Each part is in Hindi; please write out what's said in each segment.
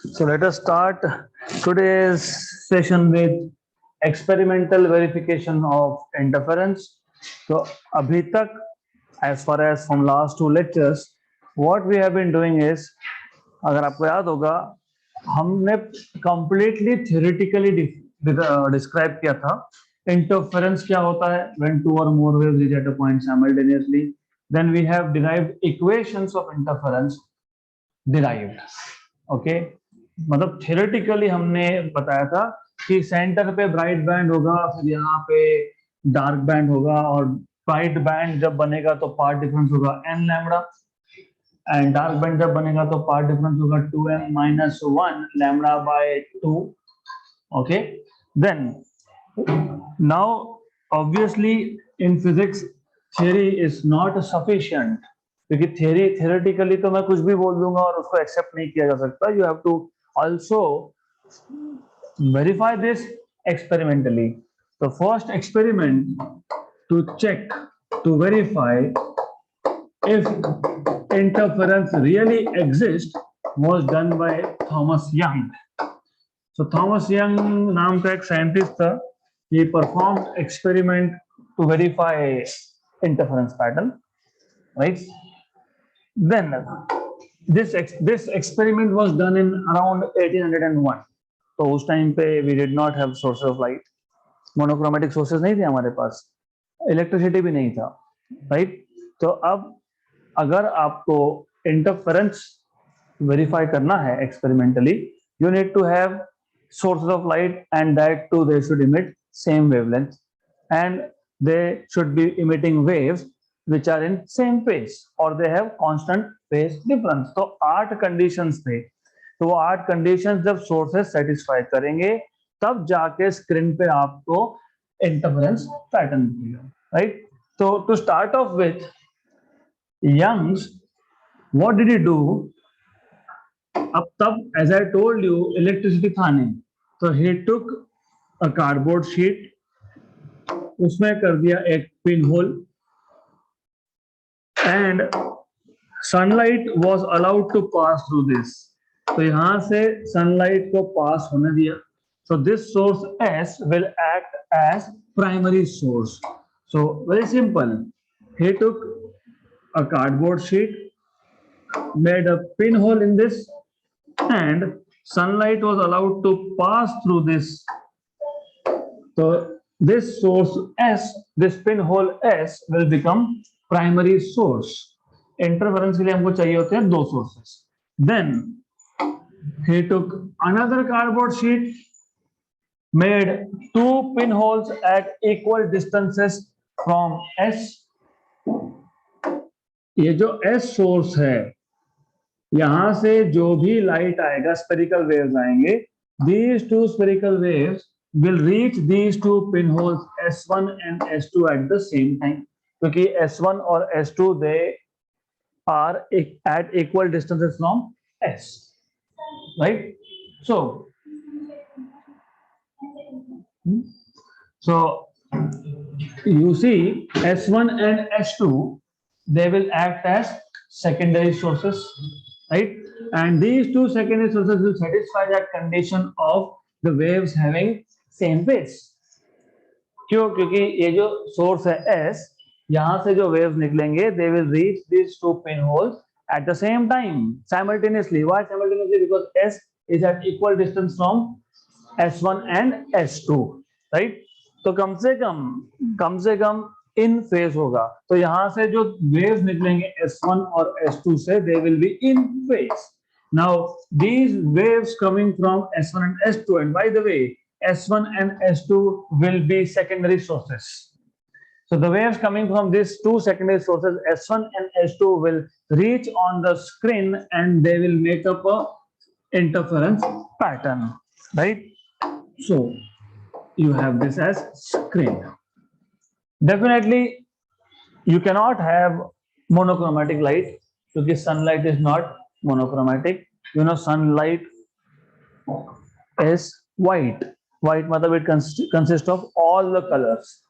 So let us start today's session with experimental verification of interference. So abhi tak, as far as from last two lectures, what we have been doing is, अगर आपको याद होगा, हमने completely theoretically describe किया था interference क्या होता है when two or more waves reach at a point simultaneously. Then we have derived equations of interference derived. Okay, मतलब थियोरेटिकली हमने बताया था कि सेंटर पे ब्राइट बैंड होगा, फिर यहाँ पे डार्क बैंड होगा, और ब्राइट बैंड जब बनेगा तो पार्ट डिफरेंस होगा n lambda, and dark band जब बनेगा तो पार्ट डिफरेंस होगा 2m minus 1 lambda by 2. Okay, then now obviously in physics theory is not sufficient, क्योंकि theoretically तो मैं कुछ भी बोल दूंगा और उसको एक्सेप्ट नहीं किया जा सकता. You have to also verify this experimentally. The first experiment to check, to verify if interference really exists was done by Thomas Young. So Thomas Young नाम का एक साइंटिस्ट था. He performed experiment to verify interference pattern, right? Then this experiment was done in around 1801. तो उस टाइम पे we did not have sources of light, monochromatic sources नहीं थे हमारे पास, इलेक्ट्रिसिटी भी नहीं था, राइट? तो अब अगर आपको इंटरफेरेंस वेरीफाई करना है experimentally, you need to have sources of light, and that too they should emit same wavelength, and they should be emitting waves which are in same phase, or they have constant phase difference. तो 8 कंडीशंस थे. तो वो 8 कंडीशंस जब सोर्सेज सेटिस्फाई करेंगे तब जाके स्क्रीन पे आपको इंटरफेरेंस पैटर्न मिलेगा, राइट? तो to start off with, Young's, what did he do? अब तब, as I told you, electricity था नहीं, तो he took a cardboard sheet, उसमें कर दिया एक pin hole, and sunlight was allowed to pass through this. तो यहां से सनलाइट को पास होने दिया. So this source S will act as primary source. So very simple. He took a cardboard sheet, made a pinhole in this, and sunlight was allowed to pass through this. So this source S, this pinhole S will become primary source. Interference के लिए हमको चाहिए होते हैं 2 sources. Then he took another cardboard sheet, made 2 pinholes at equal distances from S. ये जो S सोर्स है, यहां से जो भी लाइट आएगा, स्फेरिकल वेव्स आएंगे, these 2 spherical waves will reach these 2 pinholes S1 and S2 at the same time, क्योंकि S1 और S2 they are at equal distances from S, right? So you see S1 and S2, they will act as secondary sources, right? And these 2 secondary sources will satisfy that condition of the waves having same phase. क्यों? क्योंकि ये जो सोर्स है S, यहां से जो वेव्स निकलेंगे, they will reach these 2 pinholes at the same time, simultaneously. Why simultaneously? Because S is at equal distance from S1 and S2, right? तो कम से कम इन फेज होगा. तो यहां से जो वेव्स निकलेंगे S1 और S2 से, they will be in phase. Now these waves coming from S1 and S2, and by the way, S1 and S2 will be secondary sources. So the waves coming from these 2 secondary sources, S1 and S2, will reach on the screen and they will make up a interference pattern, right? So you have this as screen. Definitely you cannot have monochromatic light, because sunlight is not monochromatic. You know, sunlight is white. White मतलब it consists of all the colors.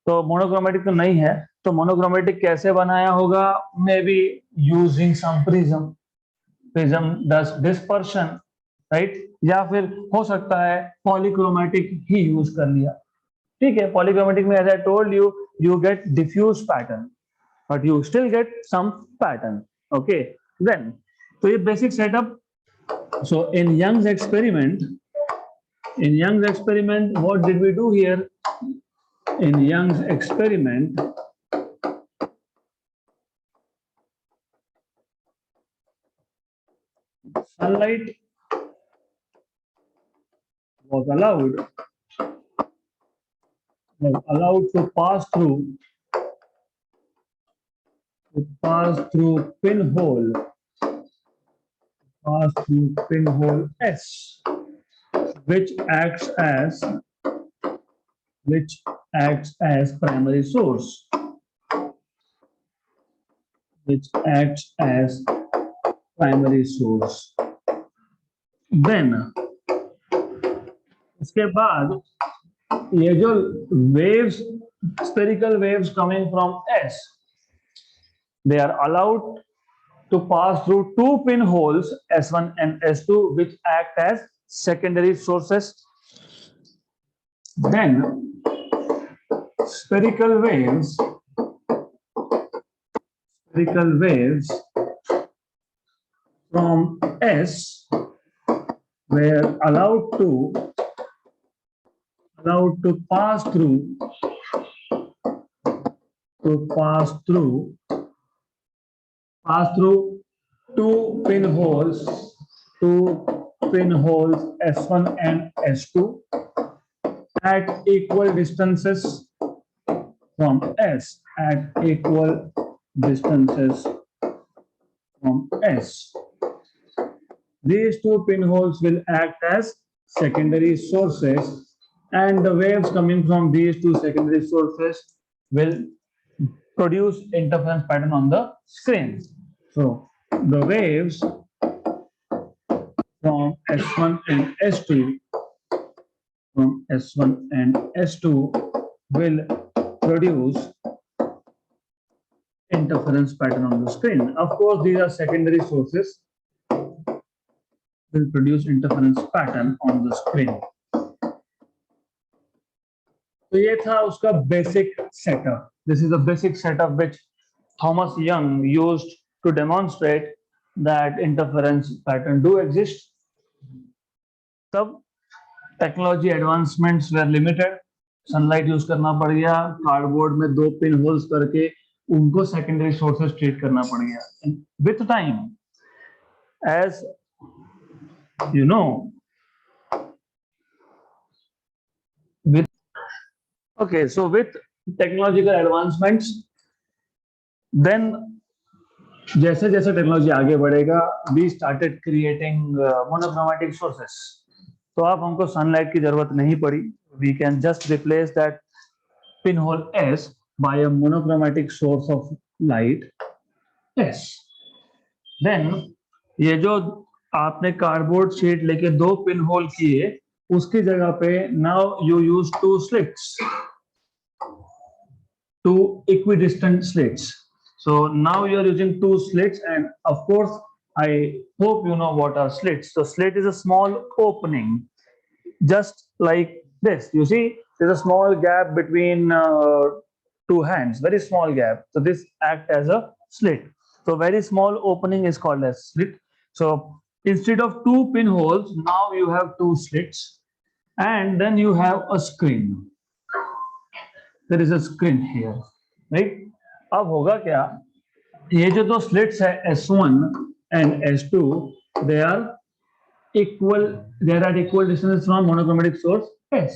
तो मोनोक्रोमेटिक तो नहीं है. तो मोनोक्रोमेटिक कैसे बनाया होगा? Maybe using some prism. Prism does dispersion, right, या फिर हो सकता है पॉलीक्रोमेटिक ही यूज कर लिया, ठीक है। पॉलीक्रोमेटिक में as I told you, you get diffuse pattern but you still get some pattern, okay. Then तो ये basic setup. So in Young's experiment, what did we do here? In Young's experiment, sunlight was allowed to pass through pinhole S, which acts as primary source, then उसके बाद ये जो waves, spherical waves coming from S, they are allowed to pass through two pinholes S1 and S2, which act as secondary sources. Then spherical waves from S were allowed to pass through two pinholes S1 and S2 at equal distances from S, These two pinholes will act as secondary sources, and the waves coming from these two secondary sources will produce interference pattern on the screen. So the waves from S1 and S2 will produce interference pattern on the screen. Of course, these are secondary sources, will produce interference pattern on the screen. तो ये था उसका basic setup. This is the basic setup which Thomas Young used to demonstrate that interference pattern do exist. तब technology advancements were limited. Sunlight use करना पड़ गया, कार्डबोर्ड में दो पिन होल्स करके उनको secondary sources treat करना पड़ गया. And with time, as you know, okay, so with technological advancements, then जैसे जैसे टेक्नोलॉजी आगे बढ़ेगा, we started creating monochromatic sources. तो अब हमको सनलाइट की जरूरत नहीं पड़ी. We can just replace that pinhole S by a monochromatic source of light S. Then ये जो आपने कार्डबोर्ड शीट लेके दो पिनहोल किए, उसकी जगह पे now you use two slits, two equidistant slits. So now you are using two slits, and of course, I hope you know what are slits. So slit is a small opening, just like this. You see, there's a small gap between two hands, very small gap. So this acts as a slit. So very small opening is called as slit. So instead of two pinholes, now you have two slits, and then you have a screen. There is a screen here, right? अब होगा क्या, ये जो दो slits है S1 and S2, they are at equal distance from monochromatic source S.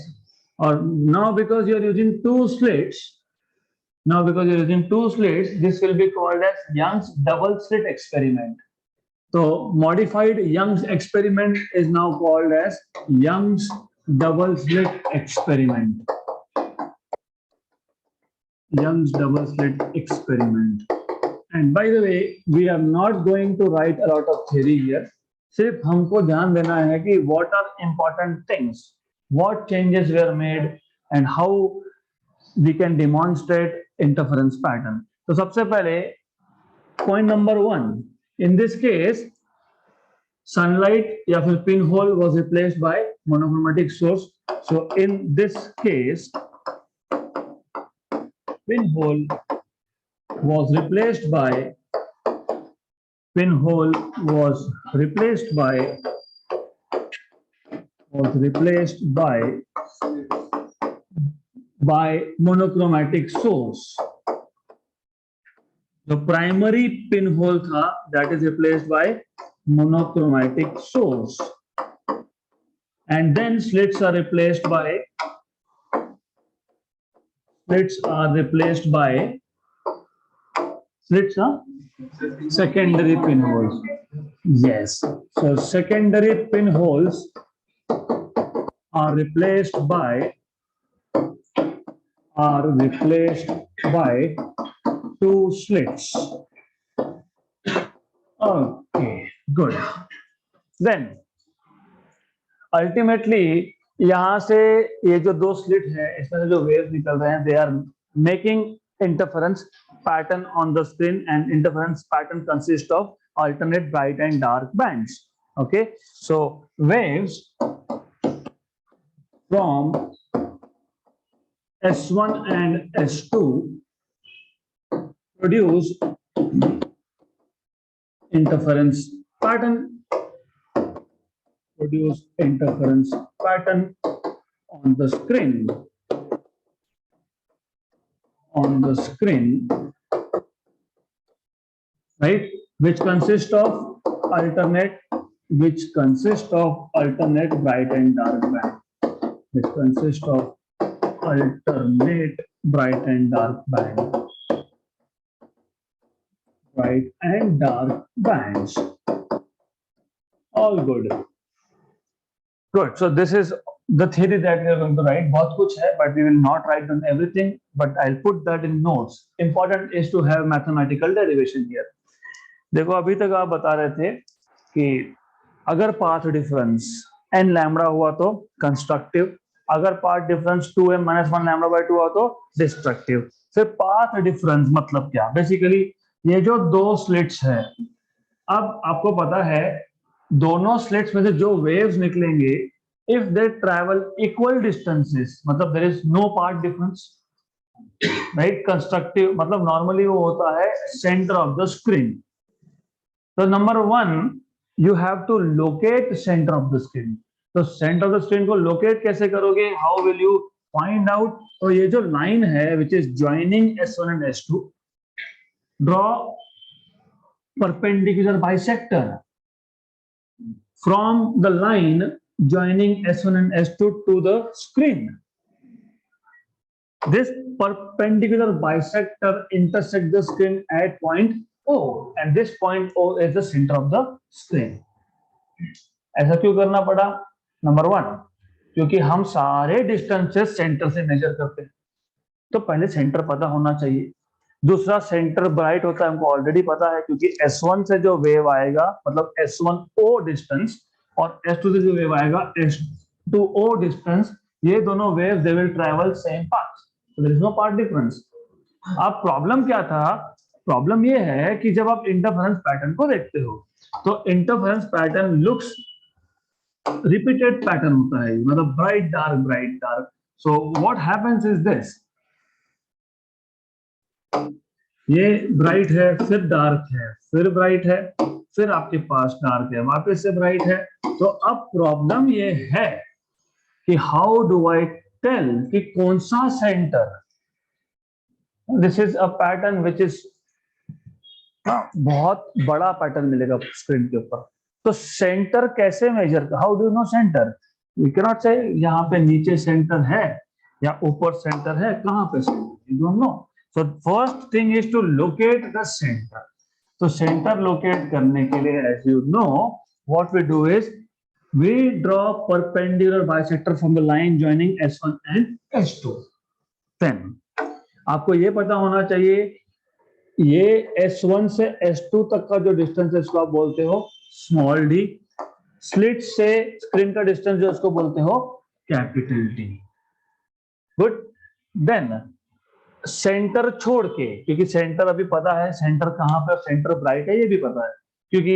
Or now because you are using two slits, this will be called as Young's double slit experiment. So modified Young's experiment is now called as Young's double slit experiment. Young's double slit experiment. And by the way, we are not going to write a lot of theory here. सिर्फ हमको ध्यान देना है कि what are important things, what changes were made, and how we can demonstrate interference pattern. तो सबसे पहले point number 1. In this case, sunlight या फिर pinhole was replaced by monochromatic source. So in this case, pinhole was replaced by pinhole was replaced by monochromatic source. जो primary pinhole था, that is replaced by monochromatic source, and then slits are replaced by secondary pinholes. Yes, so secondary pinholes are replaced by two slits. Okay, good. Then ultimately यहां से ये जो दो स्लिट है इसमें से जो वेव्स निकल रहे हैं, they are making interference pattern on the screen, and interference pattern consists of alternate bright and dark bands. Okay, so waves from S1 and S2 produce interference pattern on the screen, right, which consists of alternate bright and dark band, bright and dark bands. All good. So this is the theory that we are going to write. बहुत कुछ है, but we will not write down everything, but I'll put that in notes. Important is to have mathematical derivation here. देखो अभी तक आप बता रहे थे कि अगर पाथ डिफरेंस n लैम्बडा हुआ तो कंस्ट्रक्टिव, अगर path difference 2m - 1 lambda bye 2 हुआ तो डिस्ट्रक्टिव. फिर पाथ डिफरेंस मतलब क्या? बेसिकली ये जो दो स्लिट्स है, अब आपको पता है दोनों स्लिट्स में से जो वेव्स निकलेंगे, if they travel equal distances, मतलब there is no path difference, right. Constructive मतलब नॉर्मली वो होता है सेंटर ऑफ द स्क्रीन. तो number 1 you have to locate centre of the screen. तो सेंटर ऑफ द स्क्रीन को लोकेट कैसे करोगे? How will you find out? तो ये जो लाइन है which is joining S1 and S2, draw perpendicular bisector from the line joining S1 and S2 to the screen. This perpendicular bisector intersects the screen at point O, and this point O is the center of the screen. ऐसा क्यों करना पड़ा? नंबर 1, क्योंकि हम सारे डिस्टेंसेस सेंटर से मेजर करते हैं, तो पहले सेंटर पता होना चाहिए. दूसरा, सेंटर ब्राइट होता है, हमको ऑलरेडी पता है, क्योंकि S1 से जो वेव आएगा मतलब S1O डिस्टेंस, और S2 से जो वेव आएगा S2O डिस्टेंस, ये दोनों wave they will travel same path, so there is no path difference. अब प्रॉब्लम क्या था? प्रॉब्लम ये है कि जब आप इंटरफेरेंस पैटर्न को देखते हो तो interference pattern looks repeated pattern होता है, मतलब bright dark. So what happens is this, ये ब्राइट है, फिर डार्क है, फिर ब्राइट है, फिर आपके पास डार्क है, वापस से ब्राइट है. तो अब प्रॉब्लम ये है कि हाउ डू आई टेल कि कौन सा centre. This is a pattern which is बहुत बड़ा पैटर्न मिलेगा स्क्रीन के ऊपर. तो सेंटर कैसे measure? How do know centre? We can not say यहाँ पे नीचे सेंटर है या ऊपर सेंटर है, कहाँ पे centre, you don't know. So first thing is to locate the center. तो center locate करने के लिए, as you know, what we do is we draw perpendicular bisector from the line joining S1 and S2. Then आपको ये पता होना चाहिए ये S1 से S2 तक का जो डिस्टेंस है इसको आप बोलते हो स्मॉल d. स्लिट से स्क्रीन का डिस्टेंस जो इसको बोलते हो capital D. Good. Then centre छोड़ के, क्योंकि सेंटर अभी पता है सेंटर कहां पे, सेंटर ब्राइट है ये भी पता है, क्योंकि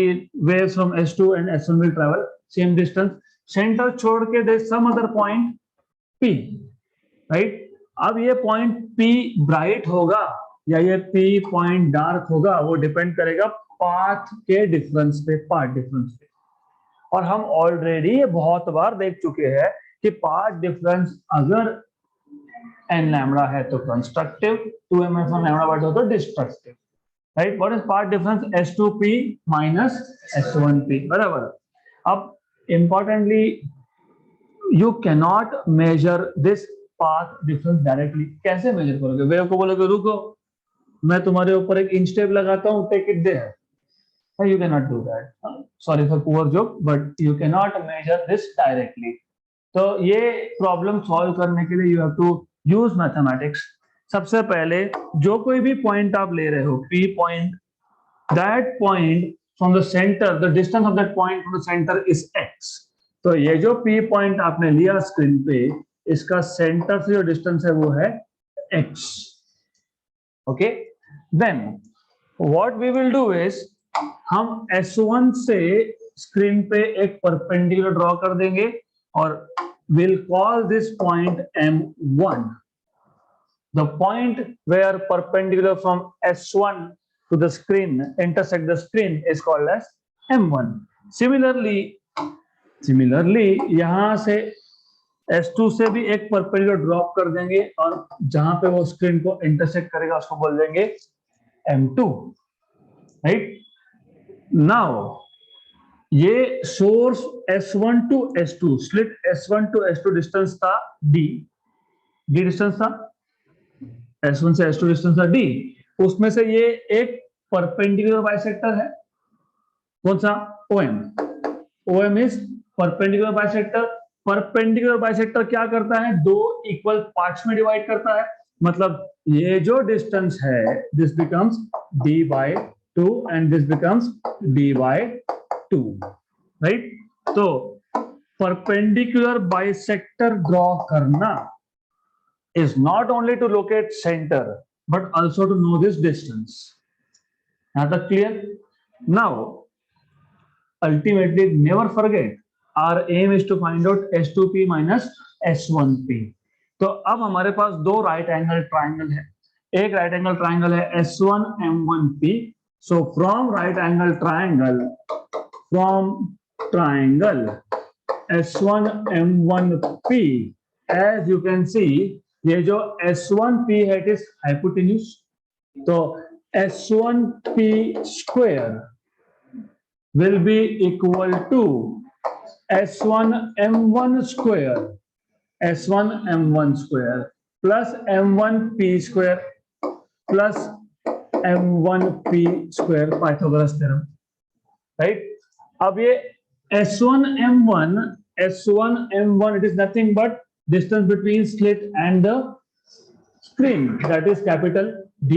waves from S2 and S1 will travel same distance. Centre छोड़ के there is some other point P, right? अब ये पॉइंट P ब्राइट होगा या ये P पॉइंट डार्क होगा, वो डिपेंड करेगा पाथ के डिफरेंस पे, पाथ डिफरेंस पे। और हम ऑलरेडी ये बहुत बार देख चुके हैं कि पाथ डिफरेंस अगर n लैम्बडा है तो कंस्ट्रक्टिव, 2m/1 लैम्बडा बढ़ जाए तो destructive, right? What is path difference? S2p minus S1p, बराबर। अब importantly you can not measure this path difference directly. कैसे मेजर करोगे? वेव को बोलोगे रुको मैं तुम्हारे ऊपर एक इंच टेप लगाता हूं, take it there, you cannot do that. Sorry for poor joke, but you cannot measure this directly. तो ये प्रॉब्लम सॉल्व करने के लिए you have to use mathematics. सबसे पहले जो कोई भी पॉइंट आप ले रहे हो, P point, that point from the centre, the distance of that point from the centre is x। तो ये जो P पॉइंट आपने लिया स्क्रीन पे, इसका सेंटर से जो डिस्टेंस है वो है x। Okay, then what we will do is, हम S1 से स्क्रीन पे एक परपेंडिकुलर ड्रॉ कर देंगे और we'll call this point M1. The point where perpendicular from S1 to the screen intersect the screen is called as M1. Similarly यहां से S2 से भी एक परपेंडिकुलर ड्रॉप कर देंगे और जहां पे वो स्क्रीन को इंटरसेक्ट करेगा उसको बोल देंगे M2, राइट? नाउ ये source S1 to S2, slit S1 to S2 distance था D डिस्टेंस था, S1 से S2 डिस्टेंस था D, उसमें से ये एक परपेंडिकुलर बाइसेक्टर है, कौन सा? OM। OM is perpendicular bisector. Perpendicular bisector क्या करता है? दो इक्वल पार्ट्स में डिवाइड करता है, मतलब ये जो डिस्टेंस है this becomes D/2 and this becomes D/2, right? तो परपेंडिकुलर बाइसेक्टर ड्रॉ करना is not only to locate center but also to know this distance. Now that clear? Now ultimately never forget our aim is to find out S2p minus S1p. तो अब हमारे पास दो राइट एंगल ट्राइंगल है, एक राइट एंगल ट्राइंगल है S1M1p. So from right angle triangle, S1M1p, as you can see, ये जो S1p है it is hypotenuse, तो S1p square will be equal to S1M1 square plus M1p square plus M1p square, Pythagoras theorem, right? अब ये S1M1 it is nothing but distance between slit and the screen, that is capital D.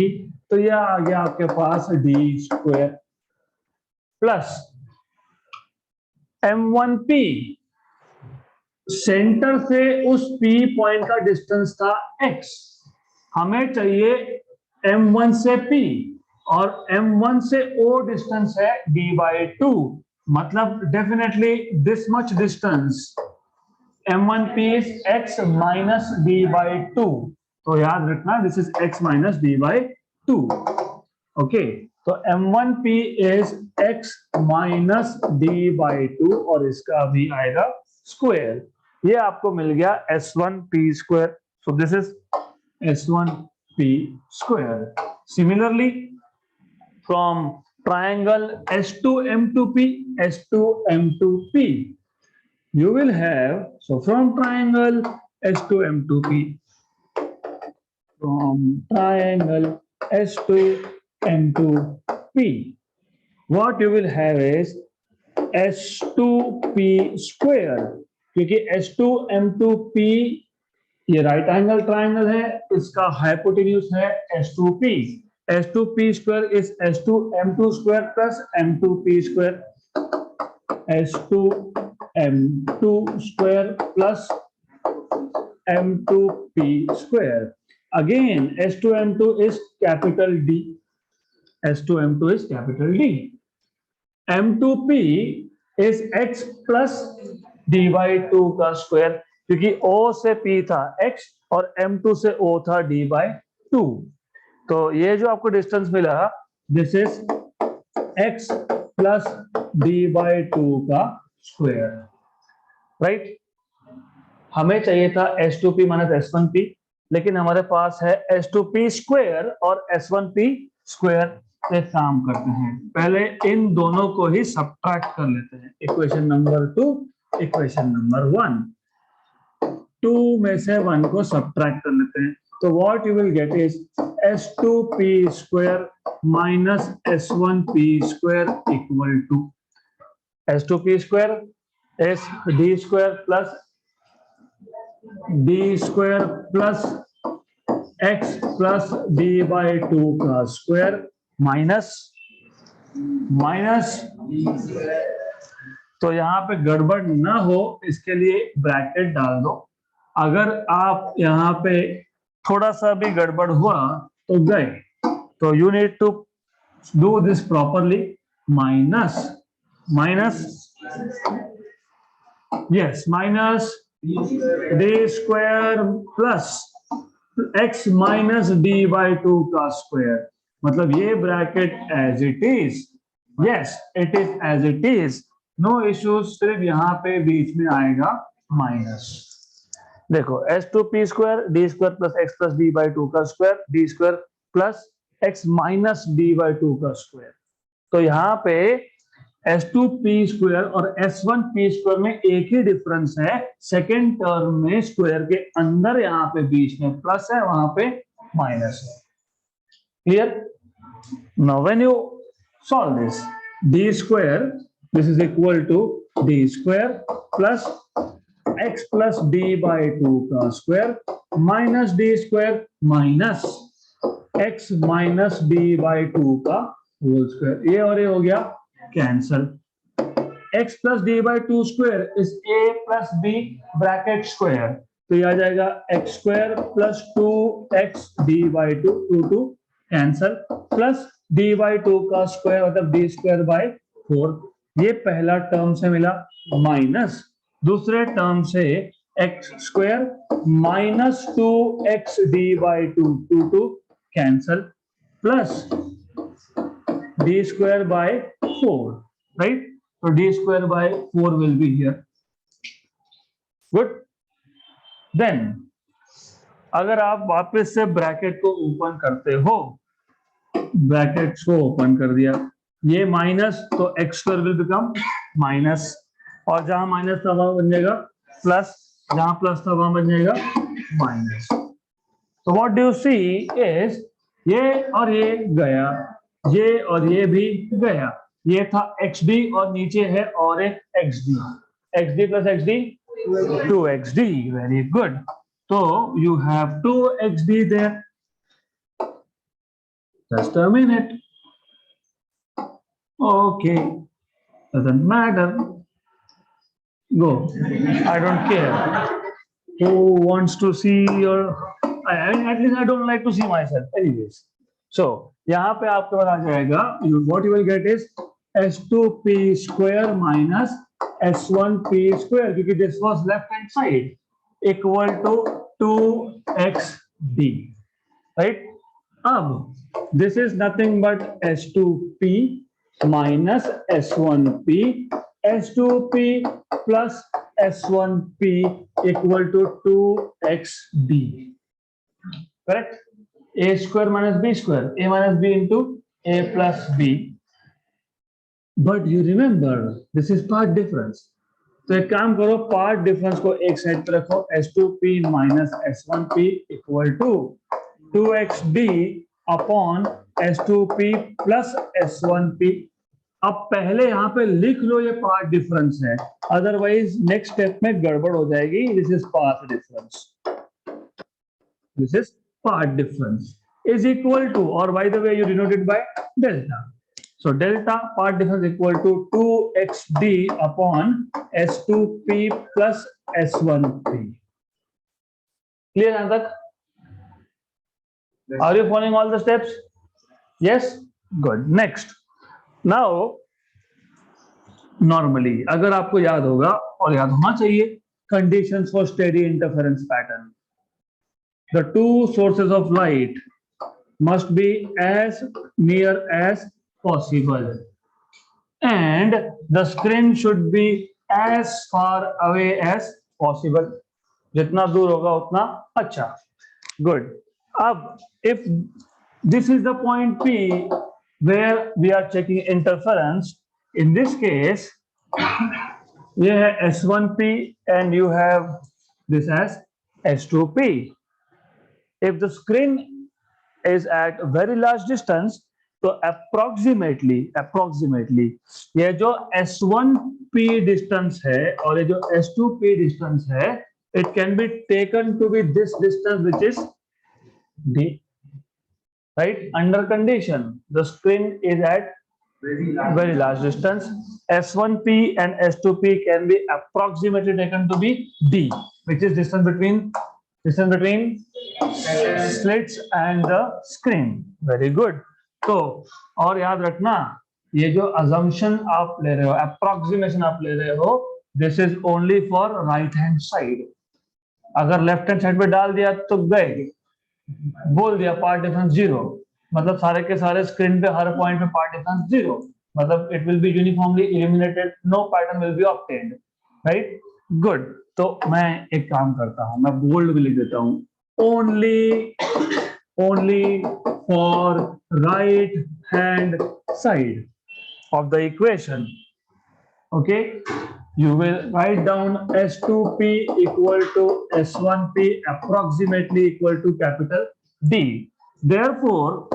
तो ये आ गया आपके पास D square plus M1p, centre से उस P पॉइंट का डिस्टेंस था x, हमें चाहिए M1 से P और M1 से O डिस्टेंस है D/2, मतलब definitely this much distance M1P is x minus D/2, तो याद रखना this is x minus D/2, okay? तो M1P is x minus D/2 और इसका भी आएगा स्क्वायर, ये आपको मिल गया S1P square. So this is S1P square. Similarly, from triangle S2M2P, you will have, so from triangle S2M2P, what you will have is S2P square, क्योंकि S2M2P ये राइट एंगल ट्राइंगल है, इसका हाइपोटेन्यूज है S2P. S2P square is S2M2 square plus M2P square. S2M2 square plus M2P square. Again, S2M2 is capital D. S2M2 is capital D. M2P is x plus d by 2 का स्क्वायर, क्योंकि O से P था x और M2 से O था d by 2। तो ये जो आपको डिस्टेंस मिला this is x plus d by 2 का स्क्वायर, राइट। हमें चाहिए था S2P माइनस S1P, लेकिन हमारे पास है S2P स्क्वायर और S1P स्क्वायर। से काम करते हैं, पहले इन दोनों को ही सब्ट्रैक्ट कर लेते हैं। इक्वेशन नंबर 2, इक्वेशन नंबर 1, 2 में से 1 को सब्ट्रैक्ट कर लेते हैं। तो what you will get is S2P square minus S1P square equal to S2P square is d square plus d square plus x plus d by 2 का स्क्वायर माइनस तो यहाँ पे गड़बड़ ना हो इसके लिए ब्रैकेट डाल दो। अगर आप यहाँ पे थोड़ा सा भी गड़बड़ हुआ तो गए, तो you need to do this properly. Minus yes minus D square plus x minus D by 2 का स्क्वायर, मतलब ये bracket as it is, yes it is as it is, no issues. सिर्फ यहाँ पे बीच में आएगा माइनस। देखो S2P square D square plus x plus D by 2 का square, D square plus x minus D by 2 का स्क्वायर। तो यहाँ पे S2P स्क्वायर और S1P स्क्वायर में एक ही डिफरेंस है, सेकेंड टर्म में स्क्वायर के अंदर यहाँ पे बीच में प्लस है, वहां पे माइनस है। Clear? Now when you solve this, d square, this is equal to d square plus x plus d by 2 का square minus d square minus x minus d by 2 का whole square। ये और ये हो गया cancel. x plus d by 2 square is a plus b bracket square, तो ये आ जाएगा x square plus 2x d by 2 cancel plus d by 2 का स्क्वायर मतलब d स्क्वायर बाय 4। ये पहला टर्म से मिला, माइनस दूसरे टर्म से x square minus 2x d by 2 cancel plus d square by 4, right. तो d square by 4 will be here. Good. Then अगर आप वापस से ब्रैकेट को ओपन करते हो, ब्रैकेट को ओपन कर दिया, ये माइनस तो x square will become minus, और जहां माइनस था वहां बन जाएगा प्लस, जहां प्लस था वहां बन जाएगा माइनस। तो what do you see is ये और ये गया, ये और ये भी गया, ये था xd और नीचे है और एक xd, xd plus xd 2xd, very good. So you have 2xd there. Just a minute. Okay, doesn't matter. Go. I don't care. Who wants to see your? At least I don't like to see myself. Anyways, so यहाँ पे आपके पास आ जाएगा. What you will get is S2P square minus S1P square, क्योंकि this was left hand side, equal to 2xd, right? अब this is nothing but S2P minus S1P, S2P plus S1P equal to 2xd, correct? A square minus b square, a minus b into a plus b. But you remember this is part difference, तो एक काम करो, पार्ट डिफरेंस को एक साइड पे रखो, S2P minus S1P equal to 2xd upon S2P plus S1P। अब पहले यहाँ पे लिख लो ये पार्ट डिफरेंस है, अदरवाइज नेक्स्ट स्टेप में गड़बड़ हो जाएगी। This is path difference, this is path difference is equal to, और by the way you denoted by delta. So delta part difference equal to 2xd upon S2P plus S1P. Clear यहाँ तक? Are you following all the steps? Yes? Good. Next. Now, normally, अगर आपको याद होगा और याद होना चाहिए, conditions for steady interference pattern, the two sources of light must be as near as possible and the screen should be as far away as possible. जितना दूर होगा उतना अच्छा. Good. अब if this is the point P where we are checking interference, in this case ये है S1P and you have this as S2P. If the screen is at very large distance, तो approximately ये जो S1P distance है और ये जो S2P distance है, it can be taken to be this distance which is D, right? Under condition the screen is at very large distance, S1P and S2P can be approximately taken to be D, which is distance between slits and the screen. Very good. तो और याद रखना, ये जो assumption आप ले रहे हो, approximation आप ले रहे हो, this is only for right hand side. अगर लेफ्ट हैंड साइड पे डाल दिया तो गए, बोल दिया पार्ट डिफरेंस 0, मतलब सारे के सारे स्क्रीन पे हर पॉइंट पे पार्ट डिफरेंस 0, मतलब it will be uniformly illuminated, no pattern will be obtained, right? Good. तो मैं एक काम करता हूं, मैं बोल्ड भी लिख देता हूं, only for right hand side of the equation. Okay, you will write down S2P equal to S1P approximately equal to capital D. Therefore,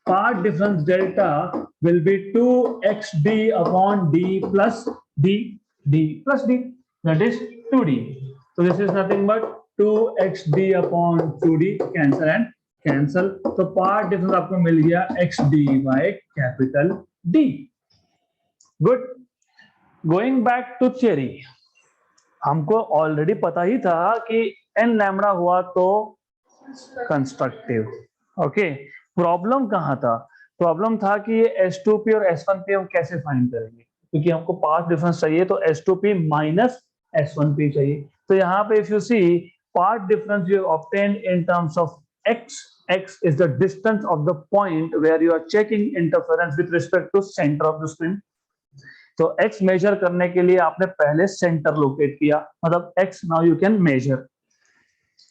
part difference delta will be 2xd upon d plus d plus d, that is 2d. So this is nothing but 2xd upon 2d, cancel and cancel. So part difference आपको मिल गया xd by capital D. Good. Going back to theory, हमको ऑलरेडी पता ही था कि n लैम्बडा हुआ तो कंस्ट्रक्टिव. ओके, प्रॉब्लम कहाँ था? प्रॉब्लम था कि ये S2P और S1P हम कैसे फाइंड करेंगे, क्योंकि हमको पाथ डिफरेंस चाहिए तो S2P माइनस S1P चाहिए. तो यहाँ पे if you see path difference you obtain in terms of x is the distance of the point where you are checking interference with respect to center of the screen. तो x मेजर करने के लिए आपने पहले सेंटर लोकेट किया, मतलब x now you can measure.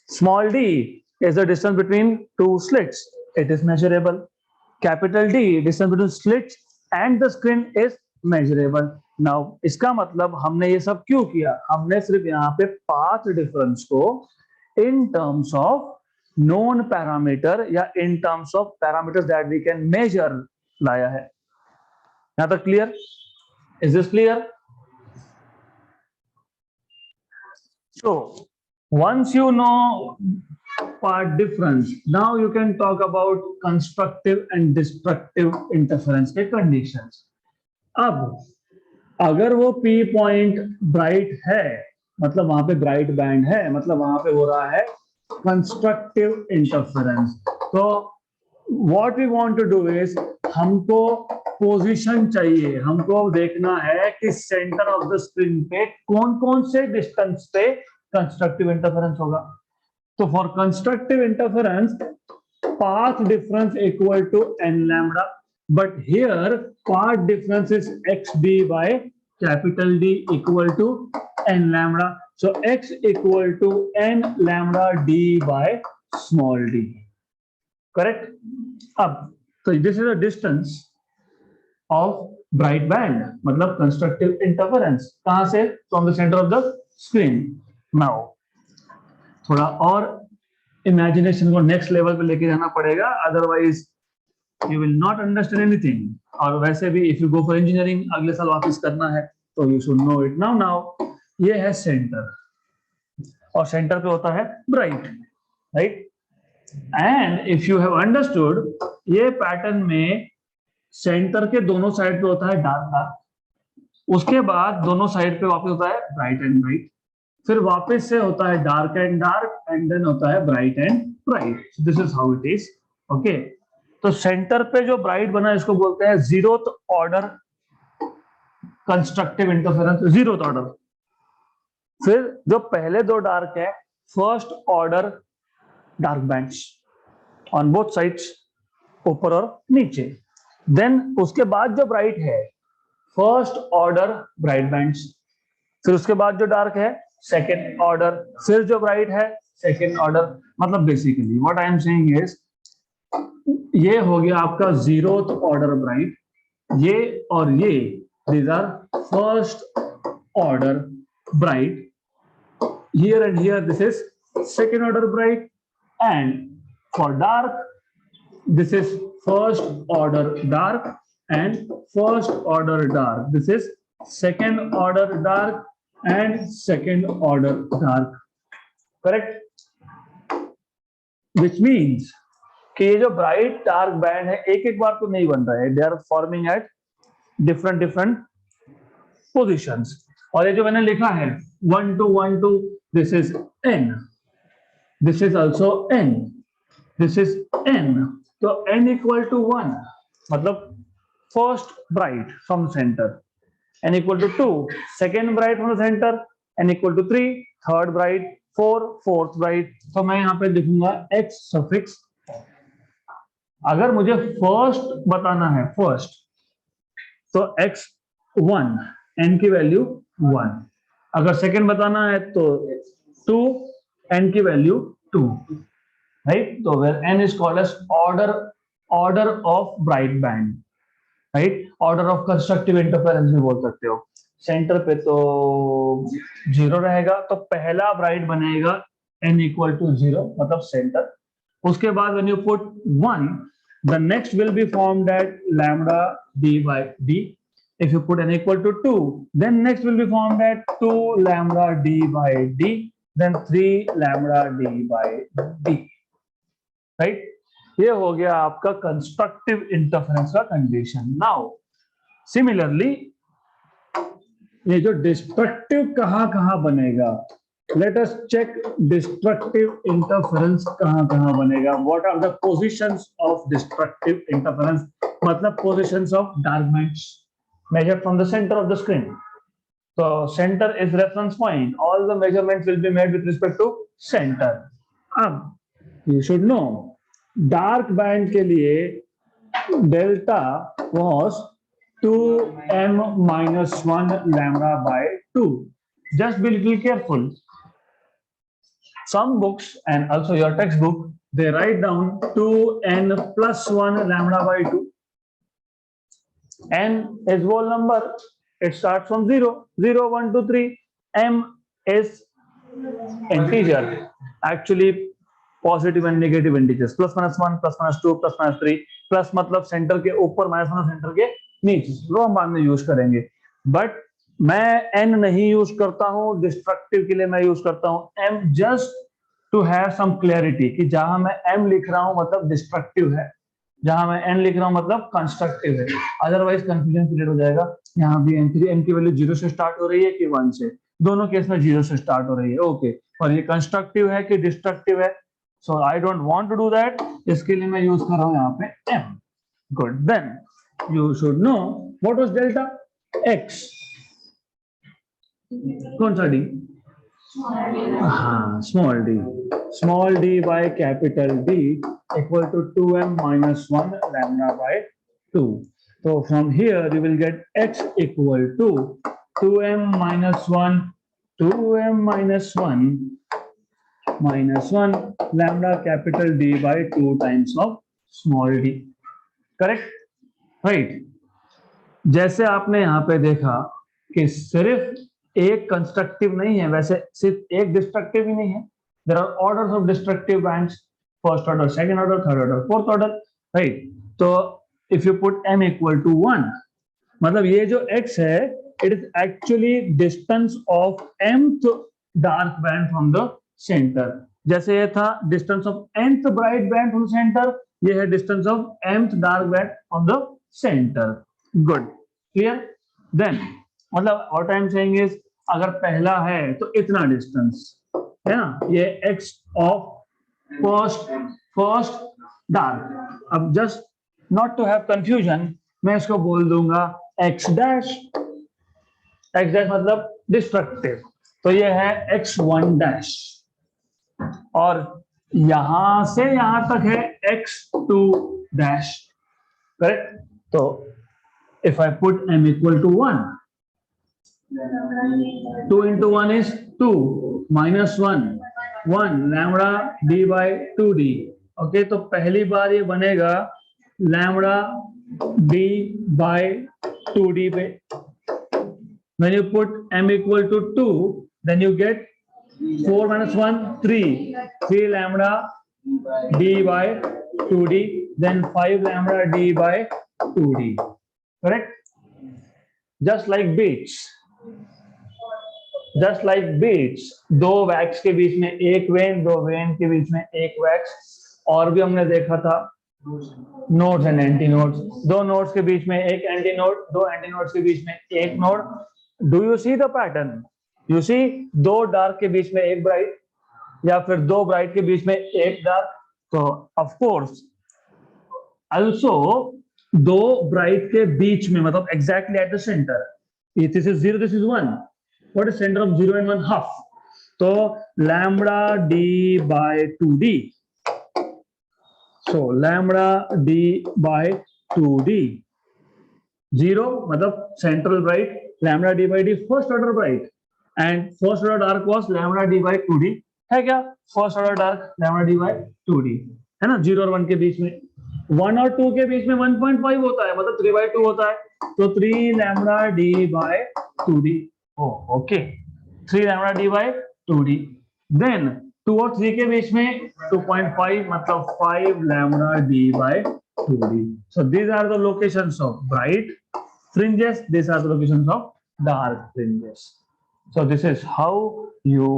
Small d is the distance between two slits, it is measurable. Capital D, distance between slits and the screen is measurable. Now इसका मतलब हमने ये सब क्यों किया? हमने सिर्फ यहाँ पे पाथ डिफरेंस को in terms of known parameter या in terms of parameters that we can measure लाया है. यहाँ तक clear? Is this clear? So once you know part difference, now you can talk about constructive and destructive interference के conditions. अब अगर वो P point bright है, मतलब वहां पे bright band है, मतलब वहां पे हो रहा है constructive interference. तो what we want to do is, हमको पोजीशन चाहिए, हमको देखना है कि सेंटर ऑफ द स्क्रीन पे कौन कौन से डिस्टेंस पे कंस्ट्रक्टिव इंटरफेरेंस होगा. तो for constructive interference path difference equal to n lambda, but here path difference is xd by capital D equal to n lambda. So x equal to n lambda d by small d. Correct? अब तो this is a distance of bright band, मतलब कंस्ट्रक्टिव इंटरफेरेंस. कहां से? From the centre of the screen. Now थोड़ा और इमेजिनेशन को नेक्स्ट लेवल पे लेके जाना पड़ेगा, otherwise you will not understand anything. और वैसे भी if you go for engineering अगले साल वापस करना है तो you should no it now. Now ये है सेंटर और सेंटर पे होता है bright, right? And if you have understood, ये पैटर्न में सेंटर के दोनों साइड पे होता है डार्क डार्क, उसके बाद दोनों साइड पे वापस होता है ब्राइट एंड ब्राइट, फिर वापस से होता है dark and dark, and then होता है bright and bright. This is how it is. Okay, तो सेंटर पे जो ब्राइट बना इसको बोलते हैं zeroth order constructive interference zeroth order. फिर जो पहले दो डार्क है first order dark bands on both sides, ऊपर और नीचे। देन उसके बाद जो ब्राइट है फर्स्ट ऑर्डर ब्राइट बैंड्स, फिर उसके बाद जो डार्क है सेकेंड ऑर्डर, फिर जो ब्राइट है सेकेंड ऑर्डर। मतलब basically what I am saying is ये हो गया आपका जीरोथ ऑर्डर ब्राइट, ये और ये these are first order bright, here and here this is second order bright, and for dark this is first order dark and first order dark, this is second order dark and second order dark, correct? Which means कि ये जो ब्राइट डार्क बैंड है एक एक बार तो नहीं बन रहा है, they are forming at different different positions. और ये जो मैंने लिखा है 1 2 1 2, this is n, this is also n, this is n, तो n equal to 1 मतलब first bright from center, n equal to 2 second bright from the center, n equal to 3 third bright, 4 fourth bright। तो मैं यहाँ पे लिखूंगा x सफिक्स। अगर मुझे फर्स्ट बताना है फर्स्ट तो x1 n की वैल्यू 1, अगर सेकेंड बताना है तो 2 n की वैल्यू 2, राइट? तो where n is called as order of bright band, right? Order of constructive interference भी बोल सकते हो। सेंटर पे तो 0 रहेगा, तो पहला ब्राइट बनेगा n इक्वल टू 0 मतलब सेंटर। उसके बाद when you put 1 the next will be formed at lambda d by d. If you put n equal to 2, then next will be formed at 2 lambda d by d, then 3 lambda d by d, right? ये हो गया आपका कंस्ट्रक्टिव इंटरफेरेंस का कंडीशन। नाउ सिमिलरली ये जो डिस्ट्रक्टिव कहाँ बनेगा, let us check destructive interference कहाँ बनेगा। What are the positions of destructive interference? मतलब positions of dark bands measured from the center of the screen. So center is reference point. All the measurements will be made with respect to center. अब you should know dark band के लिए delta was 2m minus 1 lambda by 2. Just be little careful. Some books and also your textbook, they write down 2n plus 1 lambda by 2. n is whole number, it starts from 0 0 1 2 3, m is integer, actually positive and negative integers, plus minus 1 plus minus 2 plus minus 3, plus मतलब सेंटर के ऊपर माइनस माइनस सेंटर के नीचे, वो हम बाद में यूज करेंगे। बट मैं n नहीं यूज करता हूं, डिस्ट्रक्टिव के लिए मैं यूज करता हूं m, just to have some clarity कि जहां मैं m लिख रहा हूं मतलब डिस्ट्रक्टिव है, जहां मैं n लिख रहा हूं मतलब कंस्ट्रक्टिव है। अदरवाइज कंफ्यूजन क्रिएट हो जाएगा। यहाँ भी n की वैल्यू 0 से स्टार्ट हो रही है कि 1 से, दोनों केस में 0 से स्टार्ट हो रही है, ओके। और ये कंस्ट्रक्टिव है कि डिस्ट्रक्टिव है, so I don't want to do that, इसके लिए मैं यूज कर रहा हूं यहाँ पे m। Good, then you should know what was delta x, कौन सा d? हाँ, small d by capital D equal to 2m minus 1 lambda by 2. So from here you will get x equal to 2m minus 1 minus 1 lambda capital D by 2 times of small d. Correct? Right? जैसे आपने यहाँ पे देखा कि सिर्फ एक कंस्ट्रक्टिव नहीं है, वैसे सिर्फ एक डिस्ट्रक्टिव ही नहीं है, there are orders of destructive bands, first order, second order, third order, fourth order, right? तो if you put m equal to 1 मतलब ये जो x है it is actually distance of mth dark band from the centre. जैसे ये था distance of nth bright band from centre, ये है distance of mth dark band from the centre. Good, clear? Then मतलब what I am saying is अगर पहला है तो इतना डिस्टेंस है ना, ये x ऑफ फर्स्ट डार्क। अब just not to have confusion मैं इसको बोल दूंगा x डैश, x डैश मतलब डिस्ट्रक्टिव, तो ये है x1 डैश, और यहां से यहां तक है x2 डैश, करेक्ट? तो if I put m equal to 1, 2 into 1 is 2, minus 1 lambda d by 2d. Okay, तो पहली बार ये बनेगा lambda d by 2d पे. When you put m equal to 2, then you get 4 minus 1 3 lambda d by 2d, then 5 lambda d by 2d, correct? Just like beats, दो वैक्स के बीच में एक वेन, दो वेन के बीच में एक वैक्स. और भी हमने देखा था नोड्स एंड एंटी नोड्स, दो नोड्स के बीच में एक एंटी नोड, दो एंटी नोड्स के बीच में एक node. Do you see the pattern? You see, दो डार्क के बीच में एक ब्राइट, या फिर दो ब्राइट के बीच में एक डार्क. तो ऑफ कोर्स also दो ब्राइट के बीच में, मतलब exactly at the center, this is 0, this is 1. What is center of 0 and 1? Half. तो lambda d by 2d. So lambda d by 2d. 0 मतलब central bright, lambda d by d first order bright, and first order dark was lambda d by 2d. है क्या? first order dark lambda d by 2d, है ना? 0 और 1 के बीच में, 1 और 2 के बीच में 1.5 होता है, मतलब 3/2 होता है, तो 3 lambda d by 2d. Okay, 3 lambda d by 2d. Then 2 और 3 के बीच में 2.5, मतलब 5 lambda d by 2d. So these are the locations of bright fringes, these are the locations of dark fringes. So this is how you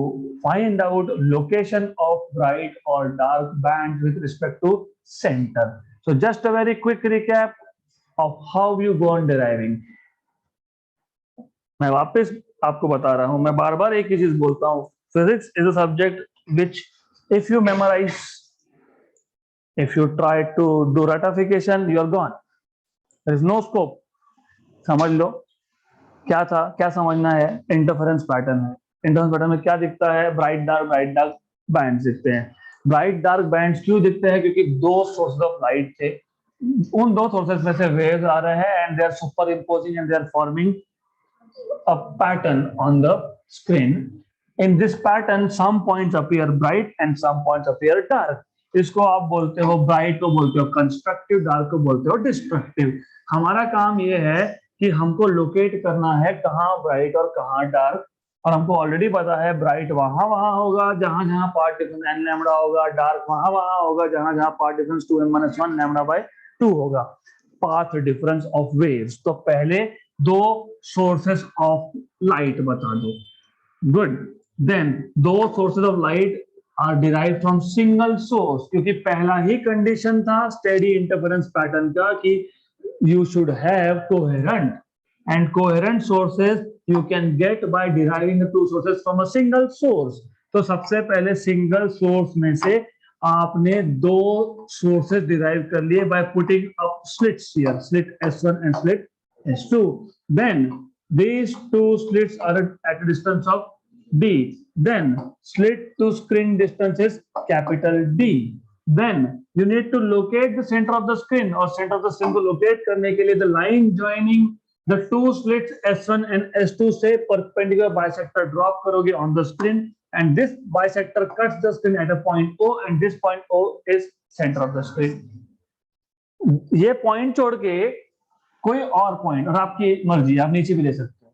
find out location of bright or dark bands with respect to center. So just a very quick recap of how you go on deriving. मैं वापस आपको बता रहा हूं, मैं बार बार एक ही चीज बोलता हूं, physics is a subject which if you memorize, if you try to do ratification, you are gone, there is no scope. समझ लो क्या था, क्या समझना है. इंटरफेरेंस पैटर्न है. इंटरफेरेंस पैटर्न में क्या दिखता है? ब्राइट डार्क बैंड्स दिखते हैं. ब्राइट डार्क बैंड्स क्यों दिखते हैं? क्योंकि दो सोर्सेज ऑफ लाइट थे, उन दो सोर्सेज में से वेव्स आ रहे हैं, and they are superimposing and they are forming a pattern on the screen. In this pattern some points appear bright and some points appear dark. इसको आप बोलते हो, ब्राइट को बोलते हो कंस्ट्रक्टिव, डार्क को बोलते हो डिस्ट्रक्टिव. हमारा काम ये है कि हमको लोकेट करना है कहाँ ब्राइट और कहाँ डार्क, और हमको ऑलरेडी पता है ब्राइट वहां होगा जहां जहां पार्ट डिफरेंस n लैम्डा होगा, डार्क वहां होगा जहां जहां path difference 2n-1 lambda by 2 होगा. पाथ डिफरेंस ऑफ वेव्स, तो पहले दो सोर्सेस ऑफ लाइट बता दो. गुड. देन दो sources of light are derived from single source, क्योंकि पहला ही कंडीशन था स्टेडी इंटरफेरेंस पैटर्न का कि you should have coherent, and coherent sources you can get by deriving the two sources from a single source. तो सबसे पहले सिंगल सोर्स में से आपने दो सोर्सेस डिराइव कर लिए by putting up slits here, slit S1 and slit S2. Then these two slits are at a distance of D. Then slit to screen distance is capital D. Then you need to locate the center of the screen, or center of the screen को locate करने के लिए the line joining the two slits S1 and S2 से perpendicular bisector drop करोगे on the screen, and this bisector cuts the screen at a point O, and this point O is center of the screen. ये पॉइंट छोड़ के कोई और पॉइंट, और आपकी मर्जी, आप नीचे भी ले सकते हो,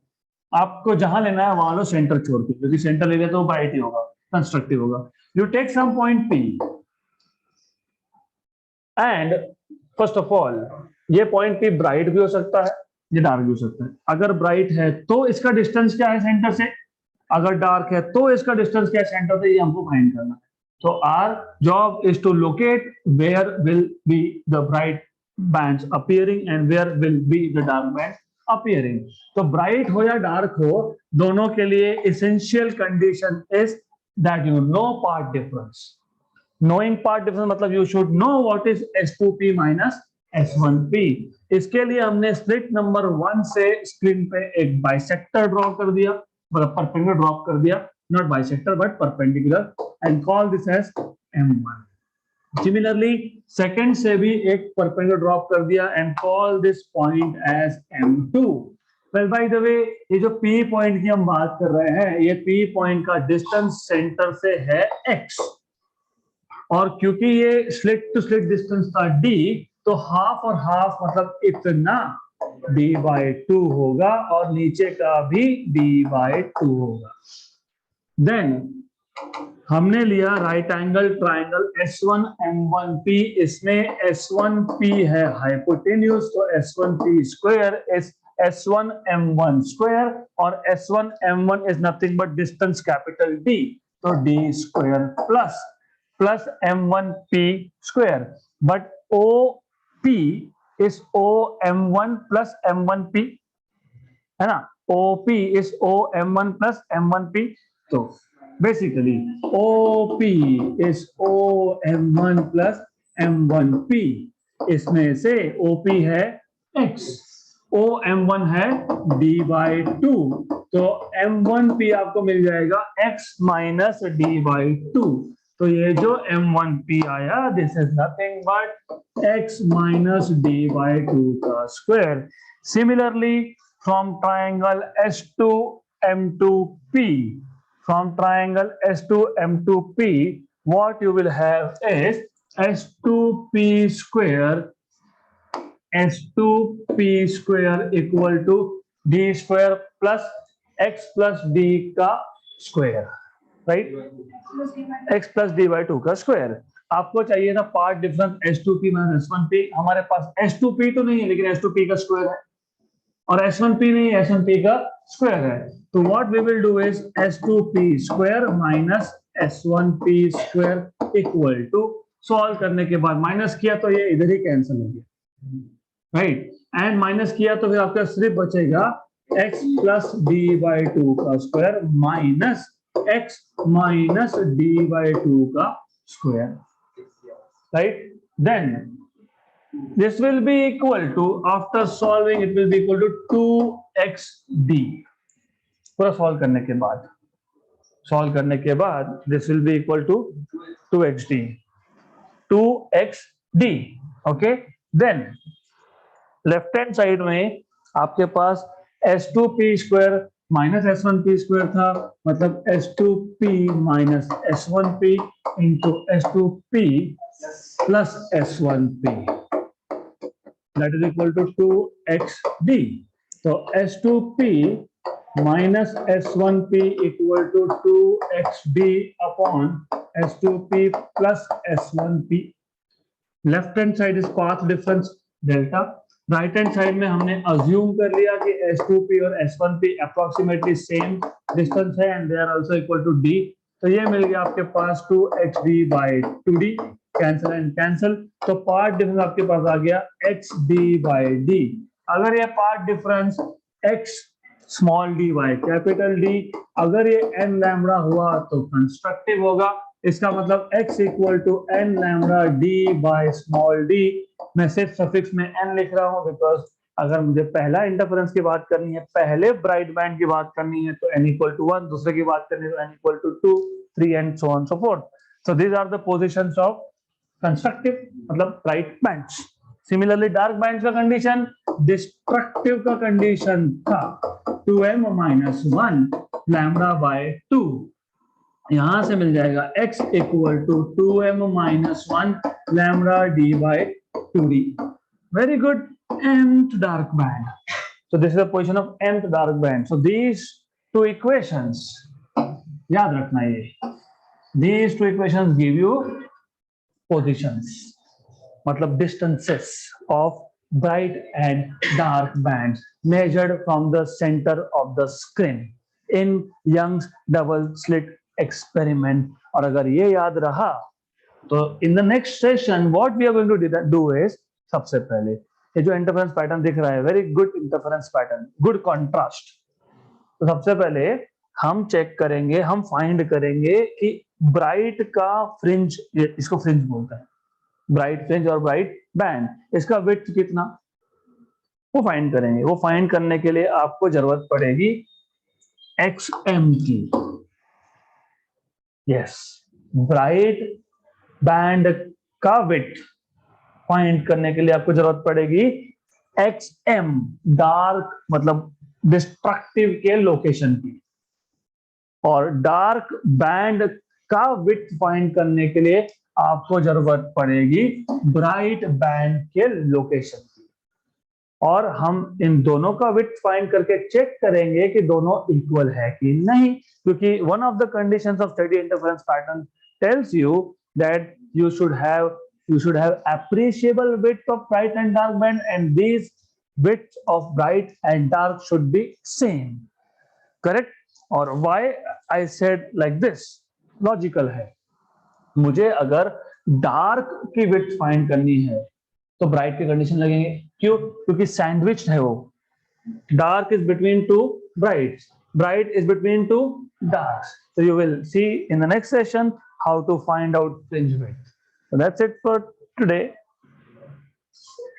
आपको जहां लेना है वहां लो सेंटर छोड़ के, क्योंकि सेंटर ले लिया तो ब्राइट ही होगा, कंस्ट्रक्टिव होगा. You take some point P, and first of all ये पॉइंट P ब्राइट भी हो सकता है, ये डार्क भी हो सकता है. अगर ब्राइट है तो इसका डिस्टेंस क्या है सेंटर से, अगर डार्क है तो इसका डिस्टेंस क्या है सेंटर से, ये हमको फाइंड करना है. तो our job is to locate where will be the bright bands appearing and where will be the dark bands appearing. तो bright हो या dark हो, दोनों के लिए essential condition is that you know part difference. Knowing part difference मतलब you should know what is S2P minus S1P। इसके लिए हमने स्लिट नंबर 1 से स्क्रीन पे एक बाइसेक्टर ड्रॉ कर दिया, मतलब परपेंडिकुलर ड्रॉ कर दिया, not bisector but perpendicular, and call this as M1। Similarly second से भी एक परपेंडिकुलर ड्रॉप कर दिया and call this point as M2। Well by the way, ये जो P पॉइंट की हम बात कर रहे हैं, ये P पॉइंट का डिस्टेंस सेंटर से है x, और क्योंकि ये स्लिट टू स्लिट डिस्टेंस था d, तो हाफ और हाफ मतलब इतना d/2 होगा और नीचे का भी d/2 होगा। देन हमने लिया राइट एंगल ट्राइंगल S1M1P, इसमें S1P है हाइपोटेन्यूज, तो S1P square is S1M1 square, और S1M1 is nothing but distance capital D, तो D square plus M1P square, but OP is OM1 plus M1P, है ना, OP is OM1 plus M1P, तो basically OP is OM1 plus M1P, इसमें से OP है x, OM1 है d/2, तो M1P आपको मिल जाएगा x माइनस d/2, तो ये जो M1P आया this is nothing but x minus d/2 का square. Similarly from triangle S2M2P, from triangle S2M2P, what you will have is S2P square equal to D square plus x plus D का square, right, x plus d/2 का स्क्वायर। आपको चाहिए था path difference S2P minus S1P, हमारे पास S2P तो नहीं है लेकिन S2P का स्क्वायर है, और S1P नहीं है, S1P का स्क्वायर है, तो what we will do is S2P square minus S1P square equal to, solve करने के बाद माइनस किया तो ये इधर ही कैंसिल हो गया, राइट, एंड माइनस किया तो फिर आपका सिर्फ बचेगा x प्लस d/2 का square minus x minus d/2 का square, right. Then this will be equal to, after solving it will be equal to 2xd, पूरा सॉल्व करने के बाद this will be equal to 2xd, okay। then left hand side में आपके पास S2P square minus S1P square था, मतलब S2P minus S1P into S2P plus S1P, that is equal to 2xd, तो S2P minus S1P equal to 2xd upon S2P plus S1P। Left hand side is path difference delta, right hand side में हमने अज्यूम कर लिया कि S2P और S1P अप्रोक्सीमेटली सेम डिस्टेंस है and they are also equal to d, तो ये मिल गया आपके पास 2xd/2d, कैंसिल एंड कैंसिल, तो पार्ट डिफरेंस आपके पास आ गया xd/d। अगर ये path difference x small dy capital D, अगर ये n लैम्बडा हुआ तो कंस्ट्रक्टिव होगा, इसका मतलब x equal to n lambda small d। मैं सिर्फ सफिक्स में n लिख रहा हूं बिकॉज अगर मुझे पहला इंटरफेरेंस की बात करनी है, पहले ब्राइट बैंड की बात करनी है तो n इक्वल टू 1, दूसरे की बात करनी है तो n equal to 2, 3 and so on so fourth. So these are the positions of constructive मतलब bright bands. Similarly dark bands का कंडीशन डिस्ट्रक्टिव का कंडीशन था 2m माइनस 1 λ/2, यहां से मिल जाएगा x equal to 2m minus 1 lambda d/2d। Very good, mth dark band. So this is the position of mth dark band. So these two equations, याद रखना ये, these two equations give you positions, मतलब distances of bright and dark bands measured from the center of the screen in Young's double slit experiment। और अगर ये याद रहा तो in the next session what we are going to do is, सबसे पहले ये जो इंटरफेरेंस पैटर्न दिख रहा है, very good interference pattern, good contrast, तो सबसे पहले हम चेक करेंगे, हम फाइंड करेंगे कि ब्राइट का फ्रिंज, इसको फ्रिंज बोलते हैं, ब्राइट फ्रिंज और ब्राइट बैंड, इसका विड्थ कितना वो फाइंड करेंगे। वो फाइंड करने के लिए आपको जरूरत पड़ेगी XM की। यस, ब्राइट बैंड का विड्थ फाइंड करने के लिए आपको जरूरत पड़ेगी XM, डार्क मतलब डिस्ट्रक्टिव के लोकेशन की, और डार्क बैंड का विड्थ फाइंड करने के लिए आपको जरूरत पड़ेगी ब्राइट बैंड के लोकेशन की। और हम इन दोनों का विड्थ फाइंड करके चेक करेंगे कि दोनों इक्वल है कि नहीं, क्योंकि one of the conditions of steady interference pattern tells you that you should have appreciable width of bright and dark band, and these width of bright and dark should be same, correct? और why I said like this, logical है। मुझे अगर डार्क की विड्थ फाइंड करनी है तो ब्राइट के कंडीशन लगेंगे, क्यों? क्योंकि सैंडविच है वो, dark is between two brights, bright is between two darks. So you will see in the next session how to find out fringe width. So that's it for today.